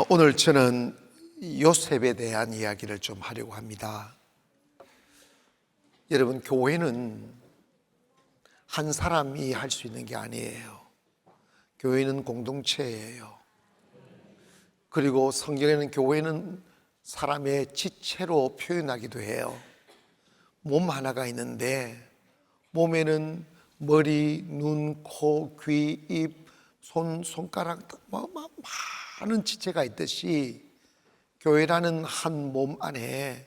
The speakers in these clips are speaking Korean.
오늘 저는 요셉에 대한 이야기를 좀 하려고 합니다. 여러분, 교회는 한 사람이 할 수 있는 게 아니에요. 교회는 공동체예요. 그리고 성경에는 교회는 사람의 지체로 표현하기도 해요. 몸 하나가 있는데 몸에는 머리, 눈, 코, 귀, 입, 손가락 많은 지체가 있듯이 교회라는 한 몸 안에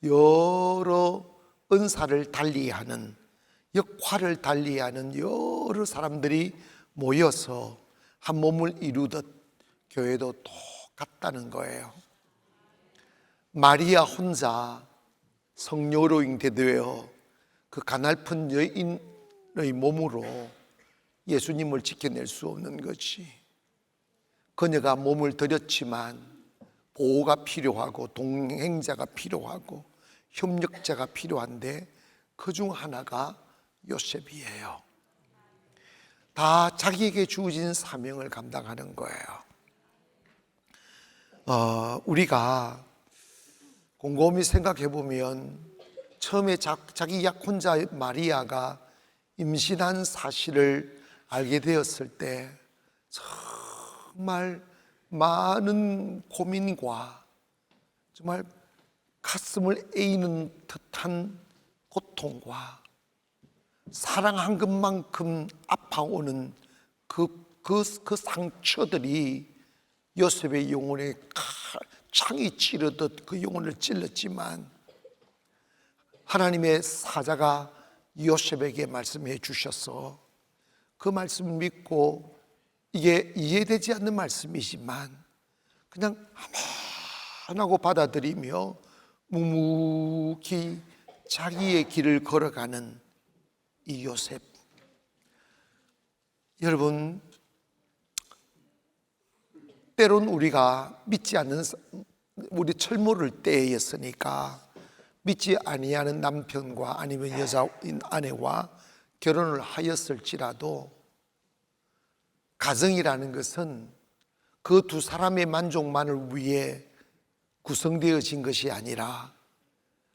여러 은사를 달리하는, 역할을 달리하는 여러 사람들이 모여서 한 몸을 이루듯 교회도 똑같다는 거예요. 마리아 혼자 성녀로 잉태되어 그 가냘픈 여인의 몸으로 예수님을 지켜낼 수 없는 것이, 그녀가 몸을 들였지만 보호가 필요하고 동행자가 필요하고 협력자가 필요한데 그 중 하나가 요셉이에요. 다 자기에게 주어진 사명을 감당하는 거예요. 우리가 곰곰이 생각해 보면 처음에 자기 약 혼자 마리아가 임신한 사실을 알게 되었을 때 정말 많은 고민과 정말 가슴을 에이는 듯한 고통과 사랑한 것만큼 아파오는 그 상처들이 요셉의 영혼에 창이 찌르듯 그 영혼을 찔렀지만, 하나님의 사자가 요셉에게 말씀해 주셔서 그 말씀을 믿고, 이게 이해되지 않는 말씀이지만 그냥 아멘 하고 받아들이며 묵묵히 자기의 길을 걸어가는 이 요셉. 여러분, 때론 우리가 믿지 않는, 우리 철모를 때였으니까 믿지 아니하는 남편과 아니면 여자인 아내와 결혼을 하였을지라도 가정이라는 것은 그 두 사람의 만족만을 위해 구성되어진 것이 아니라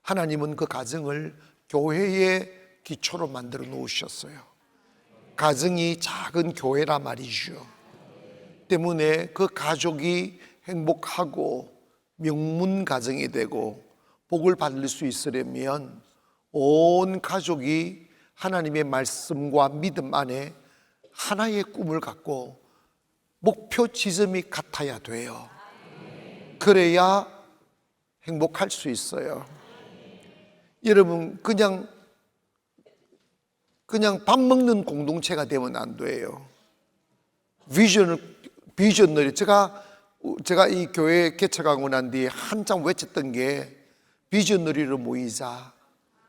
하나님은 그 가정을 교회의 기초로 만들어 놓으셨어요. 가정이 작은 교회라 말이죠. 때문에 그 가족이 행복하고 명문 가정이 되고 복을 받을 수 있으려면 온 가족이 하나님의 말씀과 믿음 안에 하나의 꿈을 갖고 목표 지점이 같아야 돼요. 그래야 행복할 수 있어요. 여러분, 그냥 밥 먹는 공동체가 되면 안 돼요. 비전을 제가 이 교회 개척하고 난 뒤에 한참 외쳤던 게 비전너리로 모이자,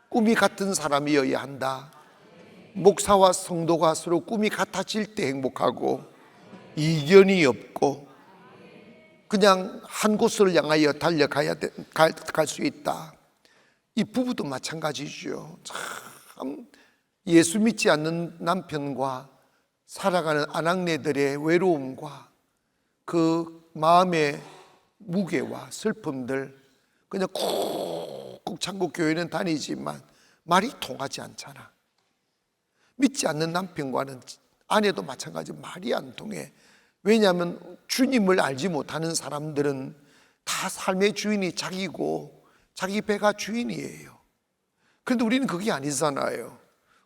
꿈이 같은 사람이어야 한다. 목사와 성도가 서로 꿈이 같아질 때 행복하고 이견이 없고 그냥 한 곳을 향하여 달려가야 갈 수 있다. 이 부부도 마찬가지죠. 참 예수 믿지 않는 남편과 살아가는 아낙네들의 외로움과 그 마음의 무게와 슬픔들, 그냥 꾹꾹 참고 교회는 다니지만 말이 통하지 않잖아. 믿지 않는 남편과는 아내도 마찬가지, 말이 안 통해. 왜냐하면 주님을 알지 못하는 사람들은 다 삶의 주인이 자기고 자기 배가 주인이에요. 그런데 우리는 그게 아니잖아요.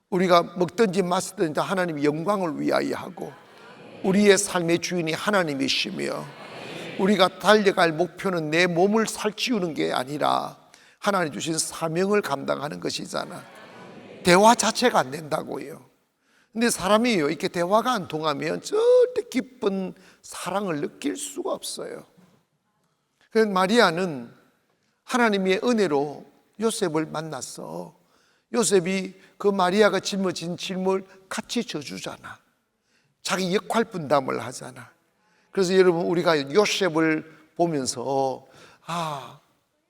우리가 먹든지 마시든지 하나님의 영광을 위하여 하고 우리의 삶의 주인이 하나님이시며, 우리가 달려갈 목표는 내 몸을 살찌우는 게 아니라 하나님 주신 사명을 감당하는 것이잖아. 대화 자체가 안 된다고요. 근데 사람이요, 이렇게 대화가 안 통하면 절대 기쁜 사랑을 느낄 수가 없어요. 그래서 마리아는 하나님의 은혜로 요셉을 만났어. 요셉이 그 마리아가 짊어진 짐을 같이 져주잖아. 자기 역할 분담을 하잖아. 그래서 여러분, 우리가 요셉을 보면서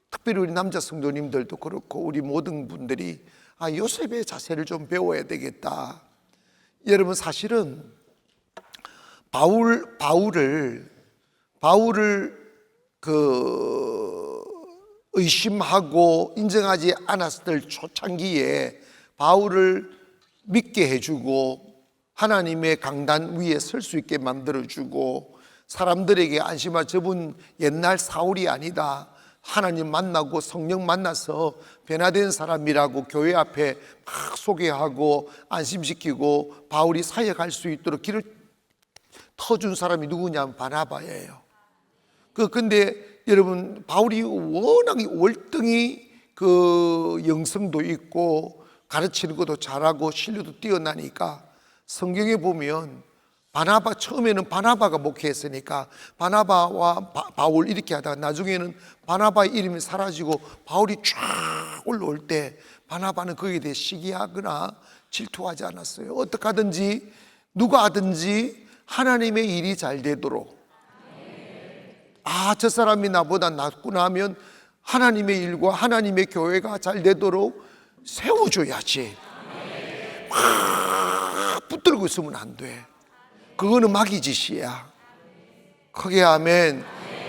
특별히 우리 남자 성도님들도 그렇고 우리 모든 분들이 요셉의 자세를 좀 배워야 되겠다. 여러분, 사실은 바울을 바울을 의심하고 인정하지 않았을 초창기에 바울을 믿게 해주고 하나님의 강단 위에 설 수 있게 만들어주고 사람들에게 안심하, 저분 옛날 사울이 아니다, 하나님 만나고 성령 만나서 변화된 사람이라고 교회 앞에 막 소개하고 안심시키고 바울이 사역할 수 있도록 길을 터준 사람이 누구냐면 바나바예요. 근데 여러분, 바울이 워낙 월등히 영성도 있고 가르치는 것도 잘하고 신뢰도 뛰어나니까 성경에 보면 바나바, 처음에는 바나바가 목회했으니까 바나바와 바울 이렇게 하다가 나중에는 바나바의 이름이 사라지고 바울이 쫙 올라올 때 바나바는 거기에 대해 시기하거나 질투하지 않았어요. 어떻게 하든지 누가 하든지 하나님의 일이 잘 되도록, 저 사람이 나보다 낫구나 하면 하나님의 일과 하나님의 교회가 잘 되도록 세워줘야지. 막 붙들고 있으면 안 돼. 그거는 마귀 짓이야. 크게 아멘.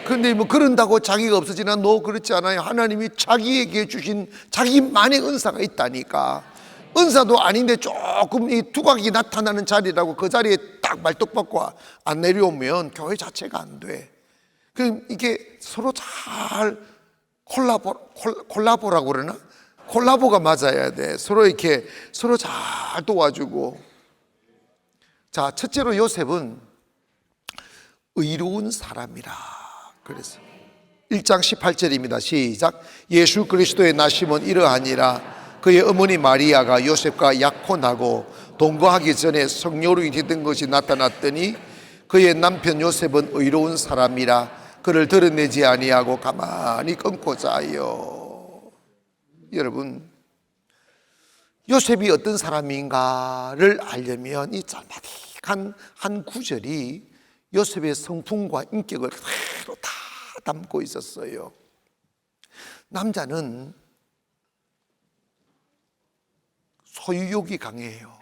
그런데 뭐 그런다고 자기가 없어지나? 너 그렇지 않아요. 하나님이 자기에게 주신 자기만의 은사가 있다니까. 은사도 아닌데 조금 이 두각이 나타나는 자리라고 그 자리에 딱 말뚝박고 안 내려오면 교회 자체가 안 돼. 이게 서로 잘 콜라보라고 그러나? 콜라보가 맞아야 돼. 서로 잘 도와주고. 자, 첫째로 요셉은 의로운 사람이라 그래서 1장 18절입니다. 시작. 예수 그리스도의 나심은 이러하니라. 그의 어머니 마리아가 요셉과 약혼하고 동거하기 전에 성녀로 되던 것이 나타났더니 그의 남편 요셉은 의로운 사람이라 그를 드러내지 아니하고 가만히 끊고 자요. 여러분, 요셉이 어떤 사람인가를 알려면 이 짤막한 한 구절이 요셉의 성품과 인격을 그대로 다 담고 있었어요. 남자는 소유욕이 강해요.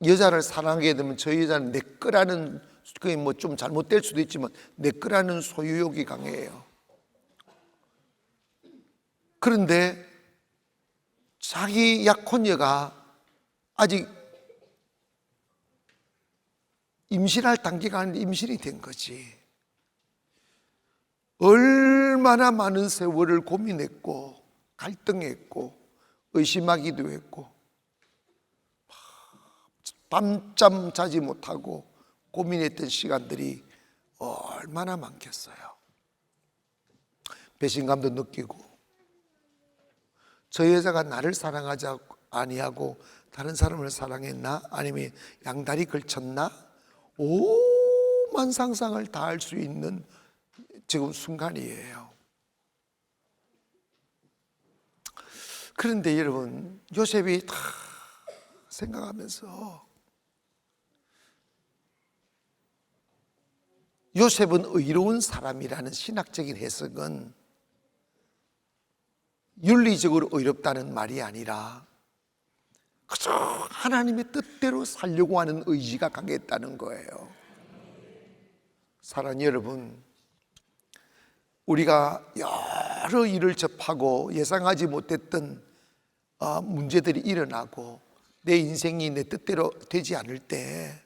여자를 사랑하게 되면 저 여자는 내 거라는, 그게 뭐 좀 잘못될 수도 있지만 내 거라는 소유욕이 강해요. 그런데 자기 약혼녀가 아직 임신할 단계가 아닌데 임신이 된 거지. 얼마나 많은 세월을 고민했고 갈등했고 의심하기도 했고 밤잠 자지 못하고 고민했던 시간들이 얼마나 많겠어요. 배신감도 느끼고, 저 여자가 나를 사랑하지 아니하고 다른 사람을 사랑했나? 아니면 양다리 걸쳤나? 오만 상상을 다 할 수 있는 지금 순간이에요. 그런데 여러분, 요셉이 다 생각하면서, 요셉은 의로운 사람이라는 신학적인 해석은 윤리적으로 의롭다는 말이 아니라 그저 하나님의 뜻대로 살려고 하는 의지가 강했다는 거예요. 사랑하는 여러분, 우리가 여러 일을 접하고 예상하지 못했던 문제들이 일어나고 내 인생이 내 뜻대로 되지 않을 때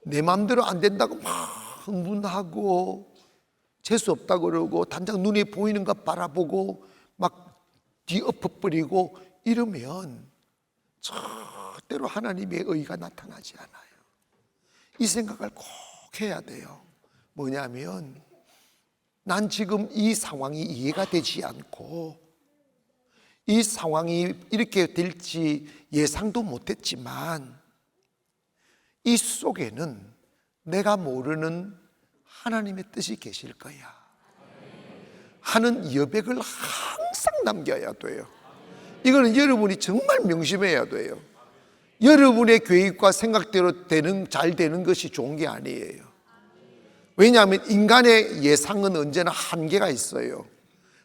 내 마음대로 안 된다고 막 흥분하고 재수 없다고 그러고 단장 눈에 보이는 것 바라보고 막 뒤엎어버리고 이러면 절대로 하나님의 의가 나타나지 않아요. 이 생각을 꼭 해야 돼요. 뭐냐면, 난 지금 이 상황이 이해가 되지 않고 이 상황이 이렇게 될지 예상도 못했지만 이 속에는 내가 모르는 하나님의 뜻이 계실 거야 하는 여백을 항상 남겨야 돼요. 이거는 여러분이 정말 명심해야 돼요. 여러분의 계획과 생각대로 잘 되는 것이 좋은 게 아니에요. 왜냐하면 인간의 예상은 언제나 한계가 있어요.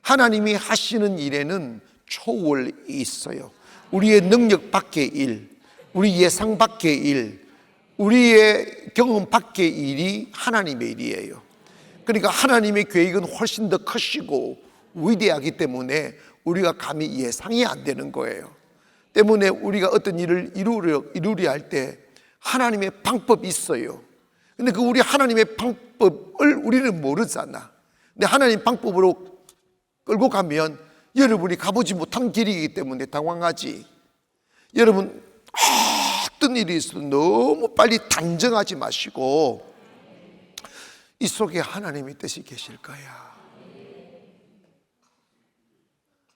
하나님이 하시는 일에는 초월이 있어요. 우리의 능력 밖의 일, 우리 예상 밖의 일, 우리의 경험 밖의 일이 하나님의 일이에요. 그러니까 하나님의 계획은 훨씬 더 크시고 위대하기 때문에 우리가 감히 예상이 안 되는 거예요. 때문에 우리가 어떤 일을 이루려 할 때 하나님의 방법이 있어요. 근데 그 우리 하나님의 방법을 우리는 모르잖아. 근데 하나님 방법으로 끌고 가면 여러분이 가보지 못한 길이기 때문에 당황하지. 여러분, 어떤 일이 있어도 너무 빨리 단정하지 마시고 이 속에 하나님의 뜻이 계실 거야.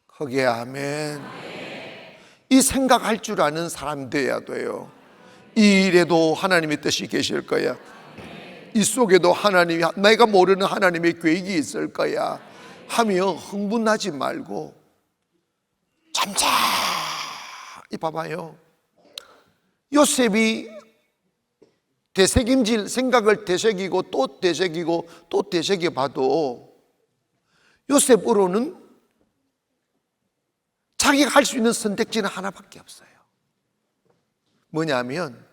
거기에 아멘. 이 생각할 줄 아는 사람 돼야 돼요. 이 일에도 하나님의 뜻이 계실 거야. 이 속에도 하나님이, 내가 모르는 하나님의 계획이 있을 거야 하며 흥분하지 말고 잠잠히 봐봐요. 요셉이 되새김질 생각을 되새기고 또 되새기고 또 되새겨 봐도 요셉으로는 자기가 할 수 있는 선택지는 하나밖에 없어요. 뭐냐면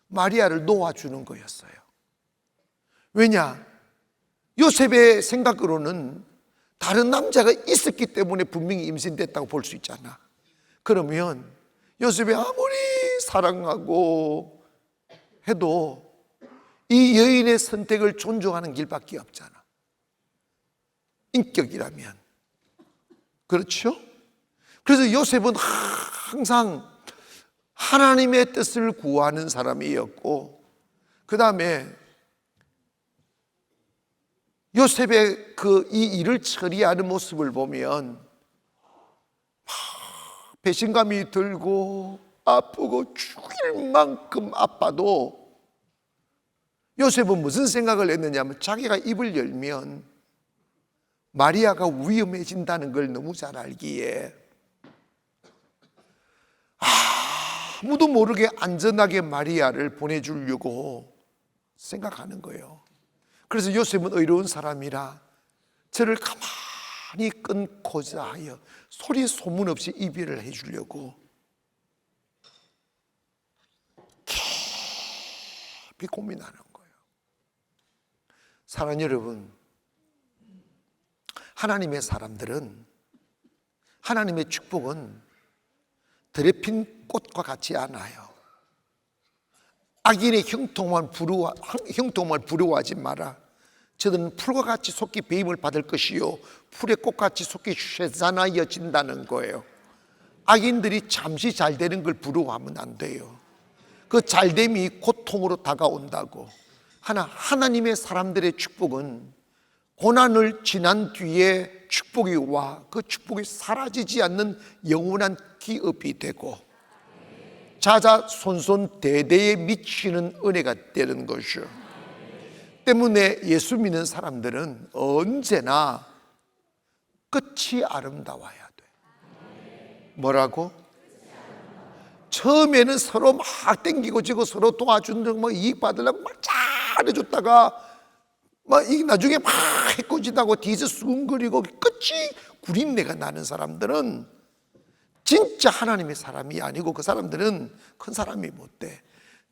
마리아를 놓아주는 거였어요. 왜냐? 요셉의 생각으로는 다른 남자가 있었기 때문에 분명히 임신됐다고 볼 수 있잖아. 그러면 요셉이 아무리 사랑하고 해도 이 여인의 선택을 존중하는 길밖에 없잖아. 인격이라면. 그렇죠? 그래서 요셉은 항상 하나님의 뜻을 구하는 사람이었고, 그 다음에 요셉의 이 일을 처리하는 모습을 보면 배신감이 들고 아프고 죽일 만큼 아파도 요셉은 무슨 생각을 했느냐면 자기가 입을 열면 마리아가 위험해진다는 걸 너무 잘 알기에 아무도 모르게 안전하게 마리아를 보내주려고 생각하는 거예요. 그래서 요셉은 의로운 사람이라 저를 가만히 끊고자 하여 소리 소문 없이 이별을 해주려고 깊이 고민하는 거예요. 사랑하는 여러분, 하나님의 사람들은, 하나님의 축복은 드레핀 꽃과 같지 않아요. 악인의 형통만 부러워하지 마라. 저들은 풀과 같이 속히 배임을 받을 것이요 풀의 꽃같이 속히 쇠잔하여진다는 거예요. 악인들이 잠시 잘 되는 걸 부러워하면 안 돼요. 그 잘됨이 고통으로 다가온다고. 하나님의 사람들의 축복은 고난을 지난 뒤에 축복이 와 그 축복이 사라지지 않는 영원한 기업이 되고 자자손손 대대에 미치는 은혜가 되는 것이요. 때문에 예수 믿는 사람들은 언제나 끝이 아름다워야 돼. 뭐라고? 처음에는 서로 막 땡기고 지고 서로 도와주는 뭐 이익 받으려고 막 잘해줬다가 막 나중에 막 해코지다고 뒤에서 수근거리고 끝이 구린내가 나는 사람들은 진짜 하나님의 사람이 아니고 그 사람들은 큰 사람이 못 돼.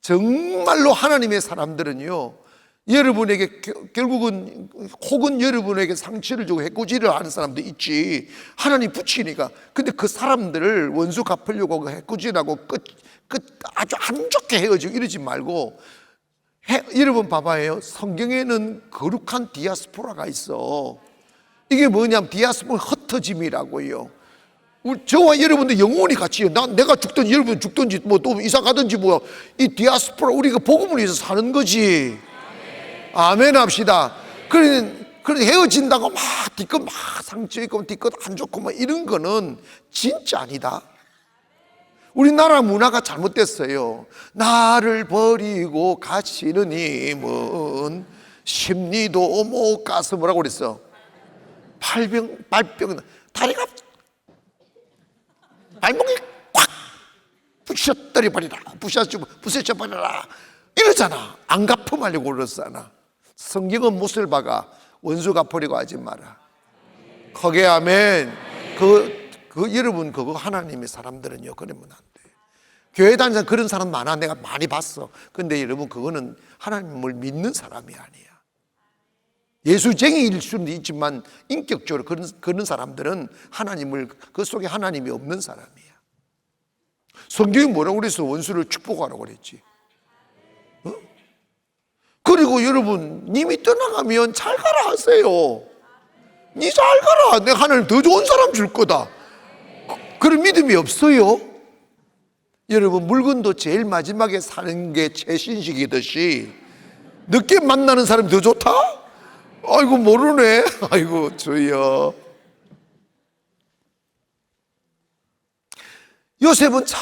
정말로 하나님의 사람들은요, 여러분에게 결국은 혹은 여러분에게 상처를 주고 해코지를 하는 사람도 있지. 하나님 붙이니까. 근데 그 사람들을 원수 갚으려고 해코지라고 아주 안 좋게 헤어지고 이러지 말고 여러분 봐봐요. 성경에는 거룩한 디아스포라가 있어. 이게 뭐냐면 디아스포라 흩어짐이라고요. 저와 여러분도 영원히 같이 내가 죽든지 여러분 죽든지 뭐 또 이사 가든지 뭐 이 디아스포라 우리가 복음을 위해서 사는 거지. 아멘 합시다. 그래 헤어진다고 막 뒤끝 막 상처 있고 뒤끝 안 좋고 막 이런 거는 진짜 아니다. 우리나라 문화가 잘못됐어요. 나를 버리고 가시는 님은 심리도 못 가서 뭐라고 그랬어? 발병 다리가 발목이 꽉 부셔버리라 부셔버리라 이러잖아. 안 갚음하려고 그러잖아. 성경은 못을 박아 원수 갚으려고 하지 마라. 거기에 아멘. 여러분 그거 하나님의 사람들은요 그러면 안 돼. 교회 다니는 그런 사람 많아. 내가 많이 봤어. 근데 여러분, 그거는 하나님을 믿는 사람이 아니야. 예수쟁이일 수는 있지만 인격적으로 그런 사람들은 하나님을, 그 속에 하나님이 없는 사람이야. 성경이 뭐라고 그랬어? 원수를 축복하라고 그랬지. 어? 그리고 여러분, 님이 떠나가면 잘 가라 하세요. 니 잘 가라. 내가 하나님 더 좋은 사람 줄 거다. 그런 믿음이 없어요. 여러분, 물건도 제일 마지막에 사는 게 최신식이듯이 늦게 만나는 사람이 더 좋다? 아이고, 모르네. 아이고, 주여. 요셉은 잘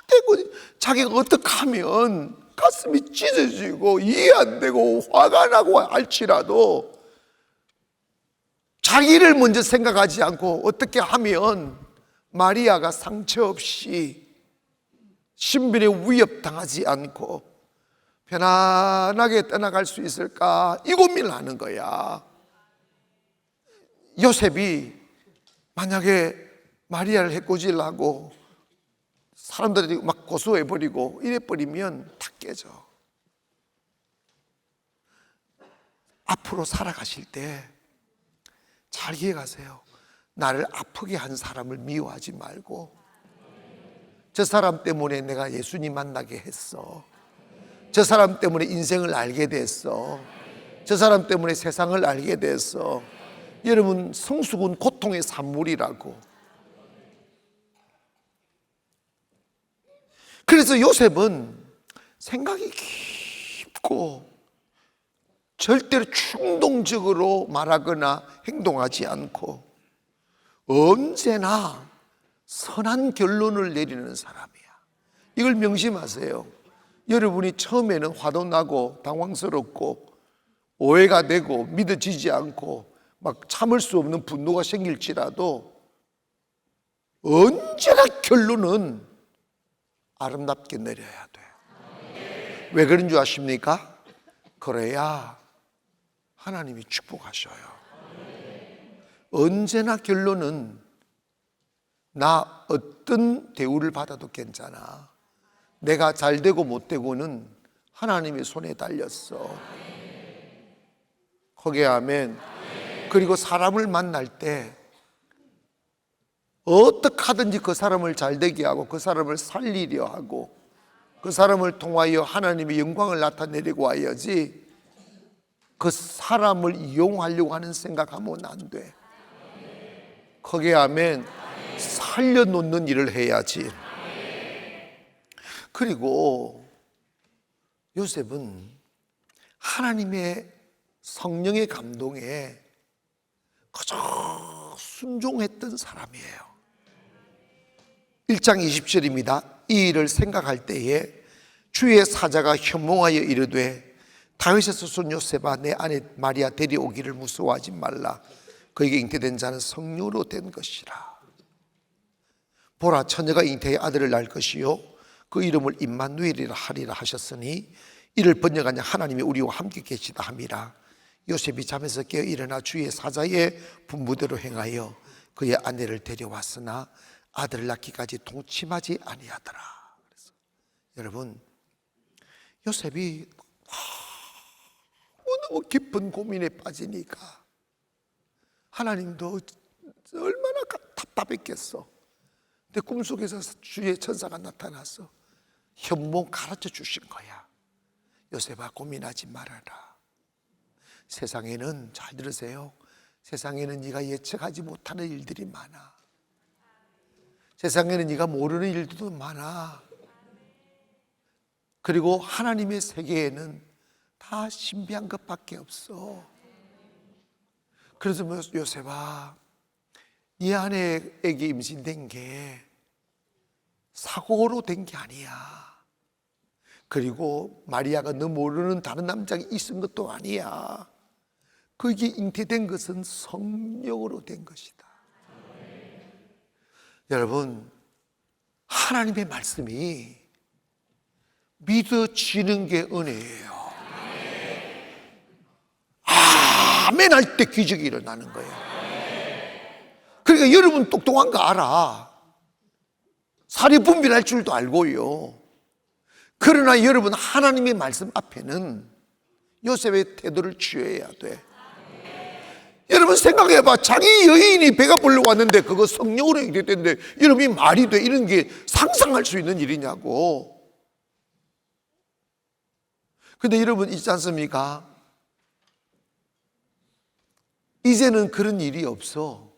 되고 자기가 어떻게 하면 가슴이 찢어지고 이해 안 되고 화가 나고 할지라도 자기를 먼저 생각하지 않고 어떻게 하면 마리아가 상처 없이 신변에 위협당하지 않고 편안하게 떠나갈 수 있을까, 이 고민을 하는 거야. 요셉이 만약에 마리아를 해코지하고 사람들이 막 고소해버리고 이래버리면 다 깨져. 앞으로 살아가실 때 잘 기억하세요. 나를 아프게 한 사람을 미워하지 말고, 저 사람 때문에 내가 예수님 만나게 했어, 저 사람 때문에 인생을 알게 됐어, 저 사람 때문에 세상을 알게 됐어. 여러분, 성숙은 고통의 산물이라고. 그래서 요셉은 생각이 깊고 절대로 충동적으로 말하거나 행동하지 않고 언제나 선한 결론을 내리는 사람이야. 이걸 명심하세요. 여러분이 처음에는 화도 나고 당황스럽고 오해가 되고 믿어지지 않고 막 참을 수 없는 분노가 생길지라도 언제나 결론은 아름답게 내려야 돼. 왜 그런 줄 아십니까? 그래야 하나님이 축복하셔요. 언제나 결론은 나 어떤 대우를 받아도 괜찮아, 내가 잘 되고 못 되고는 하나님의 손에 달렸어. 거기에 아멘. 그리고 사람을 만날 때 어떻게 하든지 그 사람을 잘 되게 하고 그 사람을 살리려 하고 그 사람을 통하여 하나님의 영광을 나타내려고 하여지 그 사람을 이용하려고 하는 생각하면 안 돼. 거기에 아멘. 살려놓는 일을 해야지. 그리고 요셉은 하나님의 성령의 감동에 그저 순종했던 사람이에요. 1장 20절입니다. 이 일을 생각할 때에 주의 사자가 현몽하여 이르되 다윗에서 손 요셉아, 내 아내 마리아 데려오기를 무서워하지 말라. 그에게 잉태된 자는 성령으로 된 것이라. 보라, 처녀가 잉태의 아들을 낳을 것이요 그 이름을 임마누엘이라 하리라 하셨으니 이를 번역하냐 하나님이 우리와 함께 계시다 함이라. 요셉이 잠에서 깨어 일어나 주의 사자의 분부대로 행하여 그의 아내를 데려왔으나 아들을 낳기까지 동침하지 아니하더라. 그래서 여러분, 요셉이 너무 깊은 고민에 빠지니까 하나님도 얼마나 답답했겠어. 근데 꿈속에서 주의 천사가 나타나서 현몽 가르쳐 주신 거야. 요셉아, 고민하지 말아라. 세상에는, 잘 들으세요, 세상에는 네가 예측하지 못하는 일들이 많아. 세상에는 네가 모르는 일들도 많아. 그리고 하나님의 세계에는 다 신비한 것밖에 없어. 그래서 요셉아, 네 아내에게 임신된 게 사고로 된 게 아니야. 그리고 마리아가 너 모르는 다른 남자가 있은 것도 아니야. 그게 잉태된 것은 성령으로 된 것이다. 여러분, 하나님의 말씀이 믿어지는 게 은혜예요. 아멘 할 때 기적이 일어나는 거예요. 그러니까 여러분 똑똑한 거 알아. 살이 분별할 줄도 알고요. 그러나 여러분, 하나님의 말씀 앞에는 요셉의 태도를 취해야 돼. 여러분 생각해봐. 자기 여인이 배가 불러왔는데 그거 성령으로 이랬는데 여러분이 말이 돼? 이런 게 상상할 수 있는 일이냐고. 근데 여러분 있지 않습니까? 이제는 그런 일이 없어.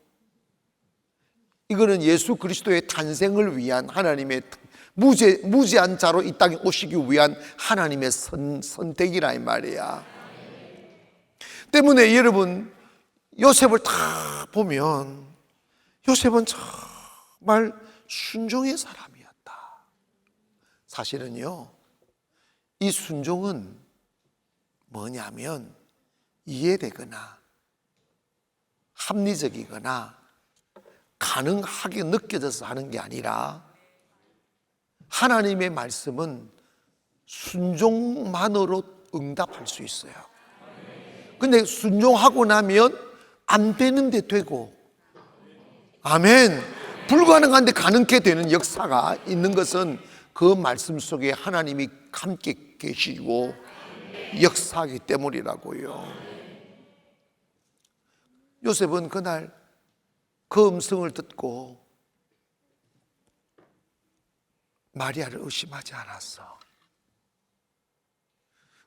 이거는 예수 그리스도의 탄생을 위한 하나님의 무죄한 자로 이 땅에 오시기 위한 하나님의 선택이라 이 말이야. 때문에 여러분, 요셉을 다 보면 요셉은 정말 순종의 사람이었다. 사실은요, 이 순종은 뭐냐면 이해되거나 합리적이거나 가능하게 느껴져서 하는 게 아니라 하나님의 말씀은 순종만으로 응답할 수 있어요. 근데 순종하고 나면 안 되는데 되고, 아멘, 불가능한데 가능케 되는 역사가 있는 것은 그 말씀 속에 하나님이 함께 계시고 역사하기 때문이라고요. 요셉은 그날 그 음성을 듣고 마리아를 의심하지 않았어.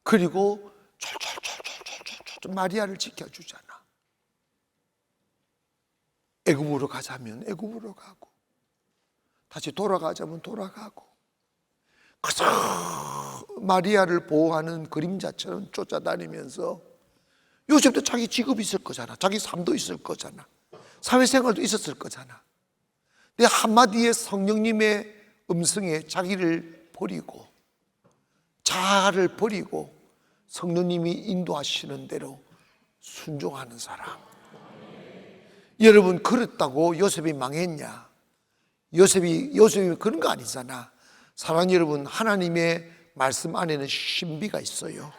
그리고 철철철철철철 마리아를 지켜주잖아. 애굽으로 가자면 애굽으로 가고, 다시 돌아가자면 돌아가고, 그저 마리아를 보호하는 그림자처럼 쫓아다니면서, 요셉도 자기 직업이 있을 거잖아. 자기 삶도 있을 거잖아. 사회생활도 있었을 거잖아. 근데 한마디의 성령님의 음성에 자기를 버리고 자아를 버리고 성령님이 인도하시는 대로 순종하는 사람. 여러분, 그렇다고 요셉이 망했냐? 요셉이 그런 거 아니잖아. 사랑하는 여러분, 하나님의 말씀 안에는 신비가 있어요.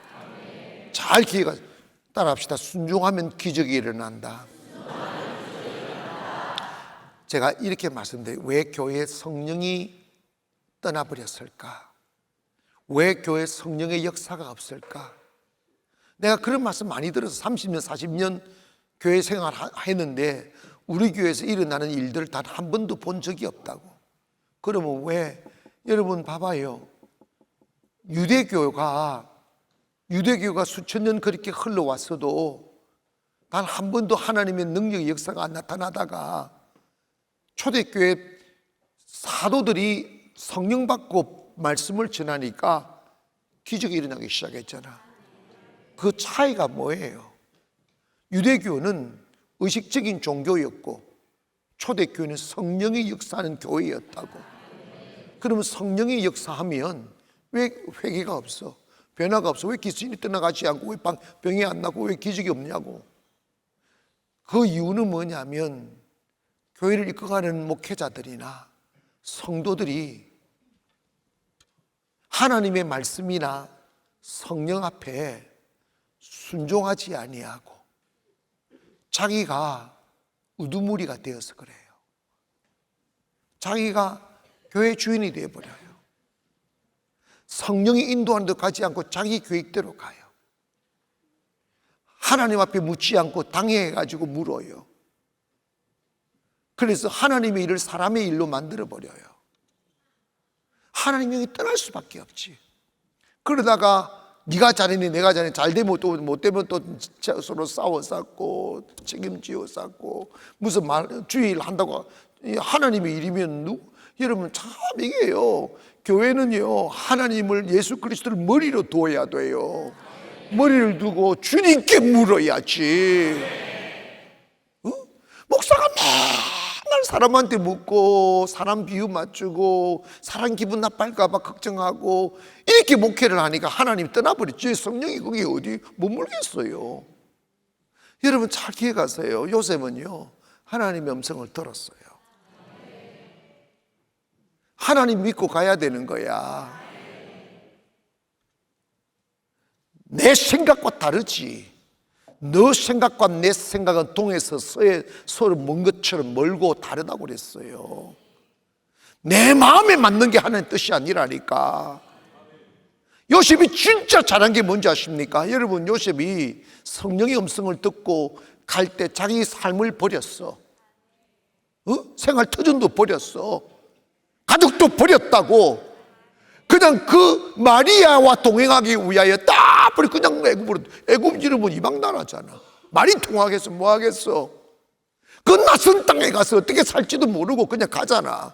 잘 기회가, 따라합시다. 순종하면 기적이 일어난다. 제가 이렇게 말씀드려요. 왜 교회에 성령이 떠나버렸을까? 왜 교회에 성령의 역사가 없을까? 내가 그런 말씀 많이 들어서 30년, 40년 교회 생활 했는데 우리 교회에서 일어나는 일들을 단 한 번도 본 적이 없다고. 그러면 왜? 여러분 봐봐요. 유대교가 수천 년 그렇게 흘러왔어도 단 한 번도 하나님의 능력의 역사가 안 나타나다가 초대교회 사도들이 성령 받고 말씀을 전하니까 기적이 일어나기 시작했잖아. 그 차이가 뭐예요? 유대교는 의식적인 종교였고 초대교회는 성령이 역사하는 교회였다고. 그러면 성령이 역사하면 왜 회개가 없어? 변화가 없어? 왜 기신이 떠나가지 않고 왜 병이 안 나고 왜 기적이 없냐고. 그 이유는 뭐냐면 교회를 이끌어가는 목회자들이나 성도들이 하나님의 말씀이나 성령 앞에 순종하지 아니하고 자기가 우두머리가 되어서 그래요. 자기가 교회 주인이 되어버려요. 성령이 인도하는 데 가지 않고 자기 계획대로 가요. 하나님 앞에 묻지 않고 당해가지고 물어요. 그래서 하나님의 일을 사람의 일로 만들어버려요. 하나님 영이 떠날 수밖에 없지. 그러다가 네가 잘했니 내가 잘했니, 잘되면 또 못되면 또 서로 싸워 쌓고 책임지어 쌓고 무슨 주의를 한다고. 하나님의 일이면 여러분 참 이게요, 교회는요 하나님을, 예수 그리스도를 머리로 두어야 돼요. 머리를 두고 주님께 물어야지. 목사가 맨날 사람한테 묻고 사람 비유 맞추고 사람 기분 나빠할까 봐 걱정하고 이렇게 목회를 하니까 하나님 떠나버렸지. 성령이 거기 어디 머물겠어요. 여러분 잘 기억하세요. 요셉은요 하나님의 음성을 들었어요. 하나님 믿고 가야 되는 거야. 내 생각과 다르지. 너 생각과 내 생각은 동에서 서로 먼 것처럼 멀고 다르다고 그랬어요. 내 마음에 맞는 게 하나님의 뜻이 아니라니까. 요셉이 진짜 잘한 게 뭔지 아십니까? 여러분, 요셉이 성령의 음성을 듣고 갈 때 자기 삶을 버렸어. 생활 터전도 버렸어. 가족도 버렸다고. 그냥 그 마리아와 동행하기 위하여 딱 버리고 그냥 애굽으로. 애굽 이름은 이방 나라잖아. 말이 통하겠어? 뭐 하겠어? 그 낯선 땅에 가서 어떻게 살지도 모르고 그냥 가잖아.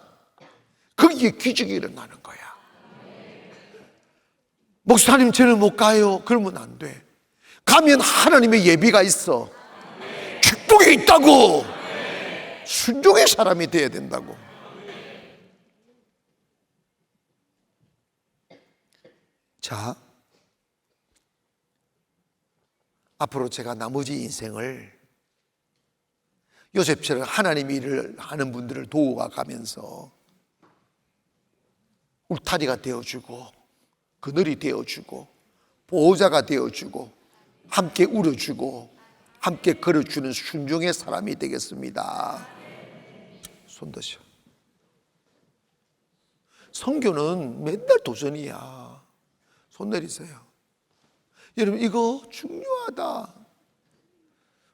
거기에 기적이 일어나는 거야. 목사님, 저는 못 가요. 그러면 안 돼. 가면 하나님의 예비가 있어. 축복이 있다고. 순종의 사람이 돼야 된다고. 자, 앞으로 제가 나머지 인생을 요셉처럼 하나님 일을 하는 분들을 도와가면서 울타리가 되어주고 그늘이 되어주고 보호자가 되어주고 함께 울어주고 함께 걸어주는 순종의 사람이 되겠습니다. 손 드셔. 선교는 맨날 도전이야. 손 내리세요. 여러분, 이거 중요하다.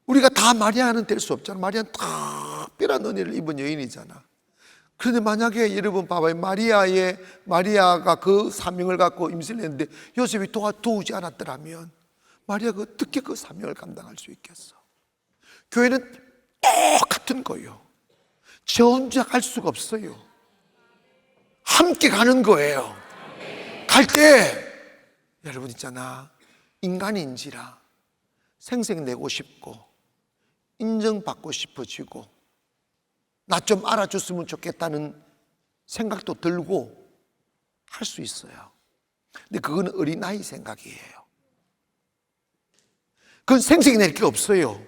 우리가 다 마리아는 될 수 없잖아. 마리아는 특별한 은혜를 입은 여인이잖아. 그런데 만약에 여러분 봐봐요. 마리아가 그 사명을 갖고 임신을 했는데 요셉이 도우지 않았더라면 마리아가 어떻게 그 사명을 감당할 수 있겠어? 교회는 똑같은 거예요. 저 혼자 갈 수가 없어요. 함께 가는 거예요. 갈 때 여러분 있잖아, 인간인지라 생색내고 싶고 인정받고 싶어지고 나 좀 알아줬으면 좋겠다는 생각도 들고 할 수 있어요. 근데 그건 어린아이 생각이에요. 그건 생색낼 게 없어요.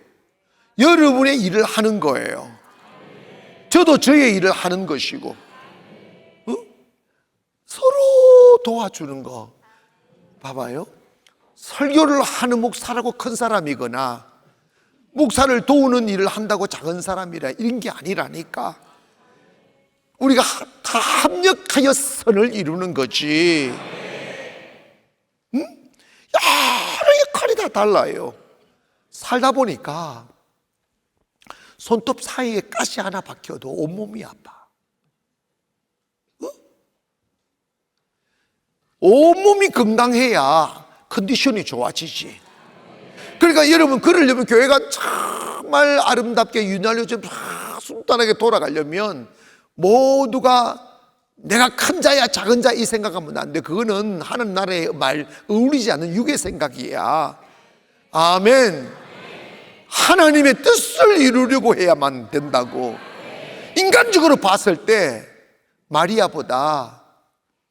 여러분의 일을 하는 거예요. 저도 저의 일을 하는 것이고, 서로 도와주는 거. 봐봐요. 설교를 하는 목사라고 큰 사람이거나 목사를 도우는 일을 한다고 작은 사람이라 이런 게 아니라니까. 우리가 다 합력하여 선을 이루는 거지. 응? 여러 역할이 다 달라요. 살다 보니까 손톱 사이에 가시 하나 박혀도 온몸이 아파. 온몸이 건강해야 컨디션이 좋아지지. 그러니까 여러분, 그러려면 교회가 정말 아름답게 윤활유처럼 순탄하게 돌아가려면 모두가 내가 큰 자야 작은 자 이 생각하면 안 돼. 그거는 하는 나라의 말 어울리지 않는 육의 생각이야. 아멘. 하나님의 뜻을 이루려고 해야만 된다고. 인간적으로 봤을 때 마리아보다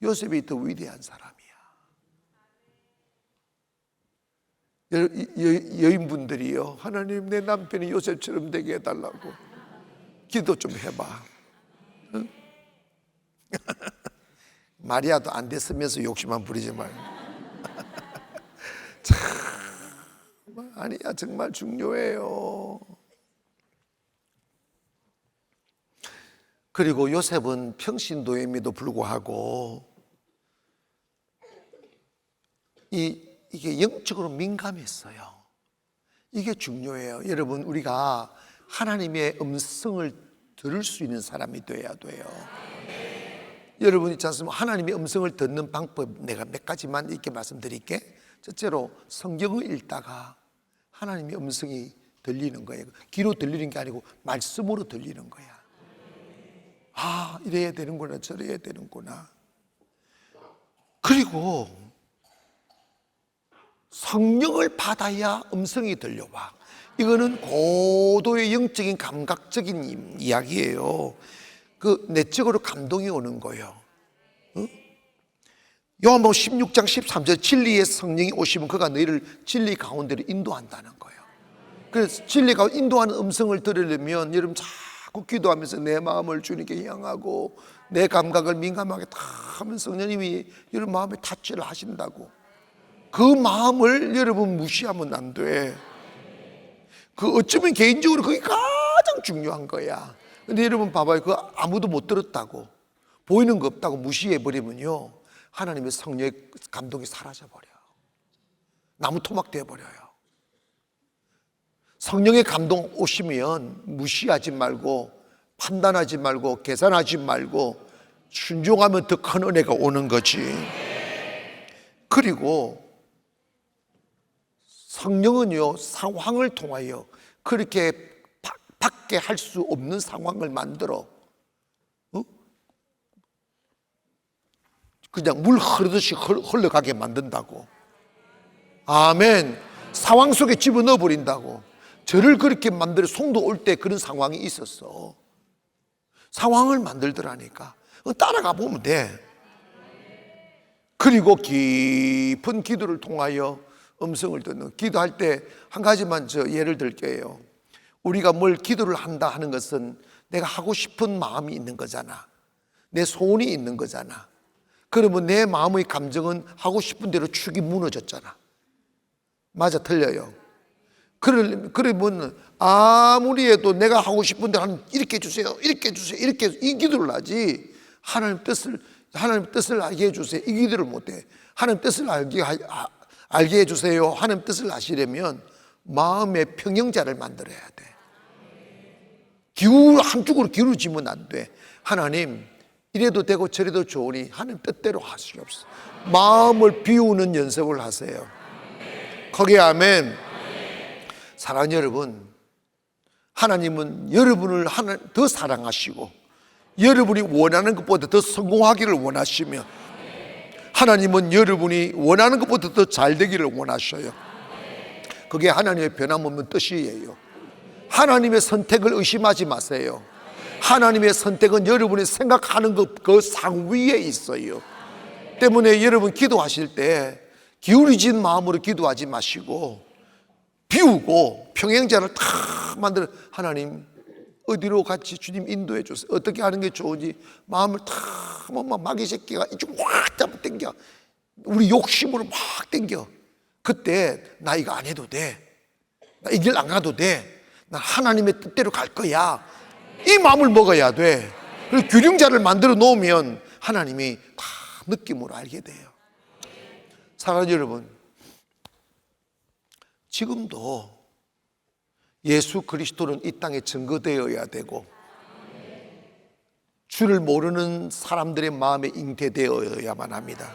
요셉이 더 위대한 사람이야. 여인분들이요, 하나님 내 남편이 요셉처럼 되게 해달라고 기도 좀 해봐. 응? 마리아도 안 됐으면서 욕심만 부리지 말고. 참, 아니야, 정말 중요해요. 그리고 요셉은 평신도임에도 불구하고 이게 영적으로 민감했어요. 이게 중요해요. 여러분, 우리가 하나님의 음성을 들을 수 있는 사람이 돼야 돼요. 여러분 있지 않습니까? 하나님의 음성을 듣는 방법 내가 몇 가지만 이렇게 말씀드릴게. 첫째로 성경을 읽다가 하나님의 음성이 들리는 거예요. 귀로 들리는 게 아니고 말씀으로 들리는 거야. 아, 이래야 되는구나, 저래야 되는구나. 그리고 성령을 받아야 음성이 들려와. 이거는 고도의 영적인 감각적인 이야기예요. 그 내적으로 감동이 오는 거예요. 요한복음 16장 13절, 진리의 성령이 오시면 그가 너희를 진리 가운데로 인도한다는 거예요. 그래서 진리가 인도하는 음성을 들으려면 여러분 자꾸 기도하면서 내 마음을 주님께 향하고 내 감각을 민감하게 다 하면 성령님이 여러분 마음에 타치를 하신다고. 그 마음을 여러분 무시하면 안 돼. 그 어쩌면 개인적으로 그게 가장 중요한 거야. 근데 여러분 봐봐요. 그거 아무도 못 들었다고. 보이는 거 없다고 무시해버리면요, 하나님의 성령의 감동이 사라져버려요. 나무 토막 되어버려요. 성령의 감동 오시면 무시하지 말고, 판단하지 말고, 계산하지 말고 순종하면 더 큰 은혜가 오는 거지. 그리고 성령은요, 상황을 통하여 그렇게 밖에 할 수 없는 상황을 만들어 그냥 물 흐르듯이 흘러가게 만든다고. 아멘. 상황 속에 집어넣어 버린다고. 저를 그렇게 만들어, 송도 올 때 그런 상황이 있었어. 상황을 만들더라니까. 따라가 보면 돼. 그리고 깊은 기도를 통하여 음성을 듣는, 기도할 때 한 가지만 예를 들게요. 우리가 뭘 기도를 한다 하는 것은 내가 하고 싶은 마음이 있는 거잖아. 내 소원이 있는 거잖아. 그러면 내 마음의 감정은 하고 싶은 대로 축이 무너졌잖아. 맞아, 틀려요? 그러면 아무리 해도 내가 하고 싶은 대로 이렇게 해주세요, 이렇게 해주세요, 이렇게 이 기도를 하지, 하나님 뜻을 알게 해주세요, 이 기도를 못해. 하나님 뜻을 알게 해주세요, 하나님 뜻을 아시려면 마음의 평형자를 만들어야 돼. 한쪽으로 기울어지면 안 돼. 하나님, 이래도 되고 저래도 좋으니 하나님 뜻대로 하시옵소서. 마음을 비우는 연습을 하세요. 거기에 아멘. 사랑하는 여러분, 하나님은 여러분을 더 사랑하시고 여러분이 원하는 것보다 더 성공하기를 원하시며, 하나님은 여러분이 원하는 것보다 더 잘 되기를 원하셔요. 그게 하나님의 변함없는 뜻이에요. 하나님의 선택을 의심하지 마세요. 하나님의 선택은 여러분이 생각하는 것 그 상위에 있어요. 때문에 여러분 기도하실 때 기울이진 마음으로 기도하지 마시고 비우고 평행자를 탁 만들어, 하나님 어디로 같이 주님 인도해 주세요. 어떻게 하는 게 좋은지 마음을 탁, 마귀 새끼가 이쪽 확 잡아 당겨, 우리 욕심으로 막 당겨. 그때 나 이거 안 해도 돼, 나 이 길 안 가도 돼, 나 하나님의 뜻대로 갈 거야, 이 마음을 먹어야 돼. 그리고 균형자를 만들어 놓으면 하나님이 다 느낌으로 알게 돼요. 사랑하는 여러분, 지금도 예수 그리스도는 이 땅에 증거되어야 되고 주를 모르는 사람들의 마음에 잉태되어야만 합니다.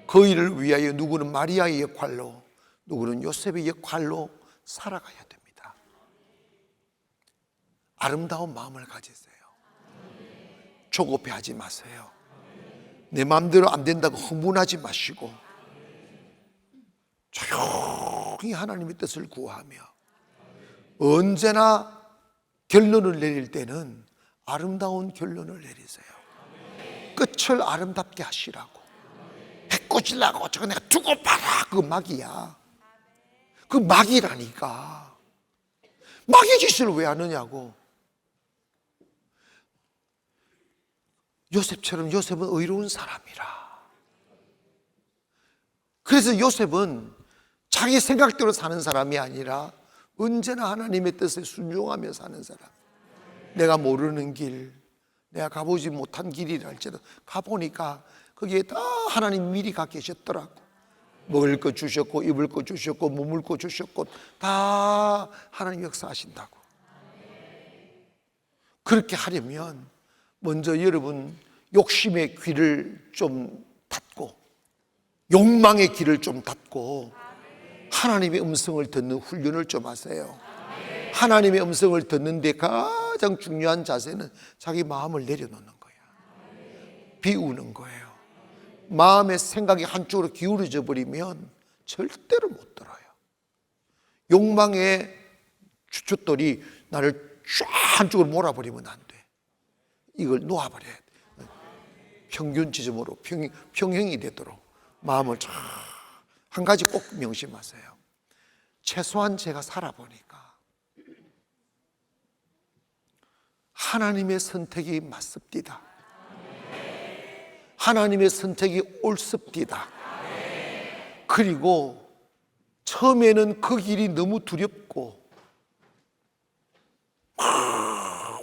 그 일을 위하여 누구는 마리아의 역할로, 누구는 요셉의 역할로 살아가야 됩니다. 아름다운 마음을 가지세요. 조급해하지 마세요. 내 마음대로 안 된다고 흥분하지 마시고 조용히 하나님의 뜻을 구하며, 언제나 결론을 내릴 때는 아름다운 결론을 내리세요. 끝을 아름답게 하시라고. 해코지려고 저거 내가 두고 봐라, 그 막이야. 그 막이라니까. 막의 짓을 왜 하느냐고. 요셉처럼, 요셉은 의로운 사람이라. 그래서 요셉은 자기 생각대로 사는 사람이 아니라 언제나 하나님의 뜻에 순종하며 사는 사람. 내가 모르는 길, 내가 가보지 못한 길이라 할지라도 가보니까 거기에 다 하나님 미리 가 계셨더라고. 먹을 거 주셨고, 입을 거 주셨고, 머물 거 주셨고, 다 하나님 역사하신다고. 그렇게 하려면 먼저 여러분 욕심의 귀를 좀 닫고, 욕망의 귀를 좀 닫고 하나님의 음성을 듣는 훈련을 좀 하세요. 하나님의 음성을 듣는데 가장 중요한 자세는 자기 마음을 내려놓는 거야. 비우는 거예요. 마음의 생각이 한쪽으로 기울어져 버리면 절대로 못 들어요. 욕망의 주춧돌이 나를 쫙 한쪽으로 몰아버리면 안 돼. 이걸 놓아버려야 돼. 평균 지점으로 평행이 되도록 마음을 쫙. 한 가지 꼭 명심하세요. 최소한 제가 살아보니까 하나님의 선택이 맞습니다. 하나님의 선택이 옳습니다. 그리고 처음에는 그 길이 너무 두렵고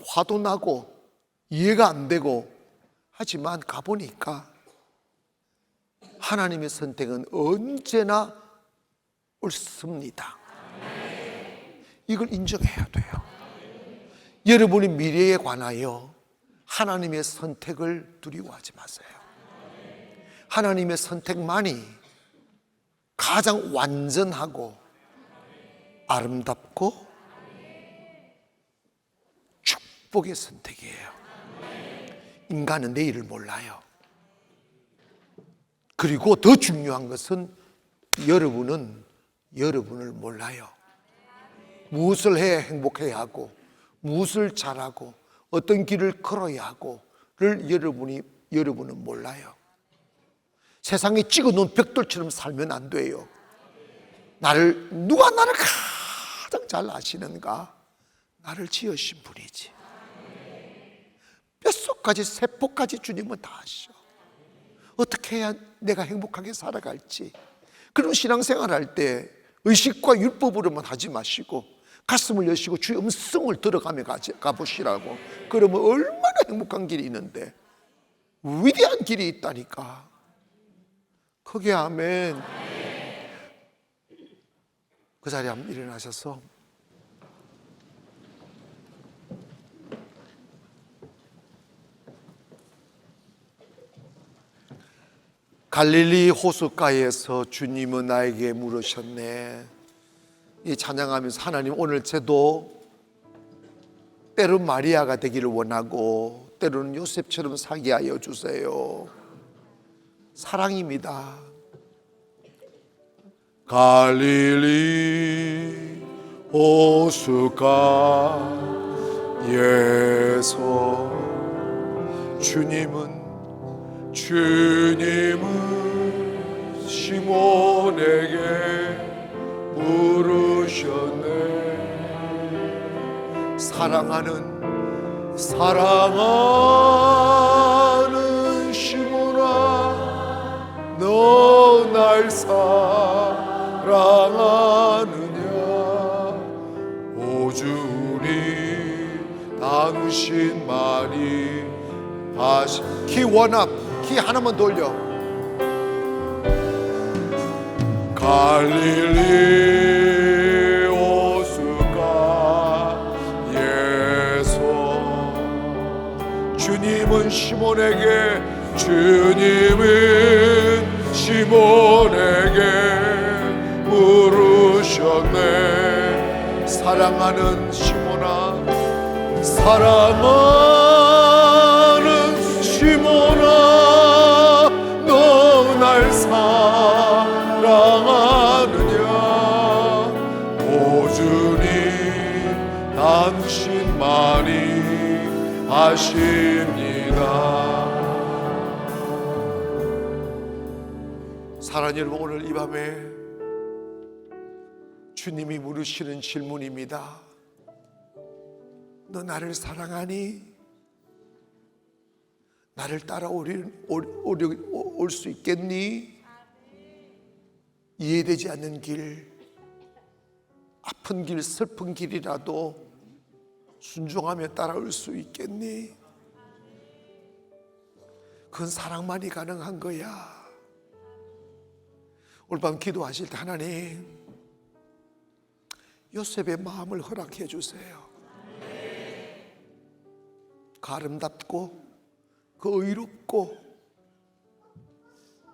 화도 나고 이해가 안 되고 하지만 가보니까 하나님의 선택은 언제나 옳습니다. 이걸 인정해야 돼요. 여러분의 미래에 관하여 하나님의 선택을 두려워하지 마세요. 하나님의 선택만이 가장 완전하고 아름답고 축복의 선택이에요. 인간은 내일을 몰라요. 그리고 더 중요한 것은 여러분은 여러분을 몰라요. 무엇을 해야 행복해야 하고, 무엇을 잘하고, 어떤 길을 걸어야 하고를 여러분은 몰라요. 세상에 찍어놓은 벽돌처럼 살면 안 돼요. 누가 나를 가장 잘 아시는가? 나를 지으신 분이지. 뼛속까지 세포까지 주님은 다 아셔. 어떻게 해야 내가 행복하게 살아갈지. 그런 신앙생활 할 때 의식과 율법으로만 하지 마시고 가슴을 여시고 주의 음성을 들어가며 가보시라고. 그러면 얼마나 행복한 길이 있는데, 위대한 길이 있다니까. 크게 아멘. 그 자리에 한번 일어나셔서 갈릴리 호숫가에서 주님은 나에게 물으셨네. 이 찬양하면서 하나님, 오늘 저도 때론 마리아가 되기를 원하고 때로는 요셉처럼 살게 하여 주세요. 사랑입니다. 갈릴리 호숫가에서 주님은 시몬에게 물으셨네. 사랑하는 시몬아, 너 날 사랑하느냐. 오주니 당신 말이 키 원합, 키 하나만 돌려. 갈릴리 호숫가에서 주님은 시몬에게 물으셨네. 사랑하는 시몬아, 사랑하는 시몬아, 너 날 사랑하느냐. 오주니 당신만이 아십니다. 사랑하는 여러분, 오늘 이 밤에 주님이 물으시는 질문입니다. 너 나를 사랑하니? 나를 따라 올 수 있겠니? 이해되지 않는 길, 아픈 길, 슬픈 길이라도 순종하며 따라올 수 있겠니? 그건 사랑만이 가능한 거야. 오늘 밤 기도하실 때 하나님, 요셉의 마음을 허락해 주세요. 그 아름답고 그 의롭고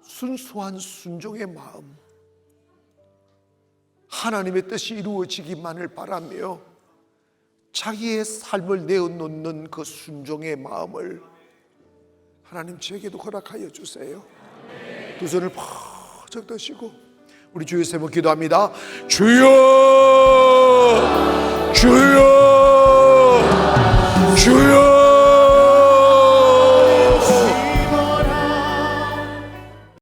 순수한 순종의 마음, 하나님의 뜻이 이루어지기만을 바라며 자기의 삶을 내어놓는 그 순종의 마음을 하나님 저에게도 허락하여 주세요. 두 손을 퍽 드시고 우리 주여 세 번 기도합니다. 주여, 주여, 주여.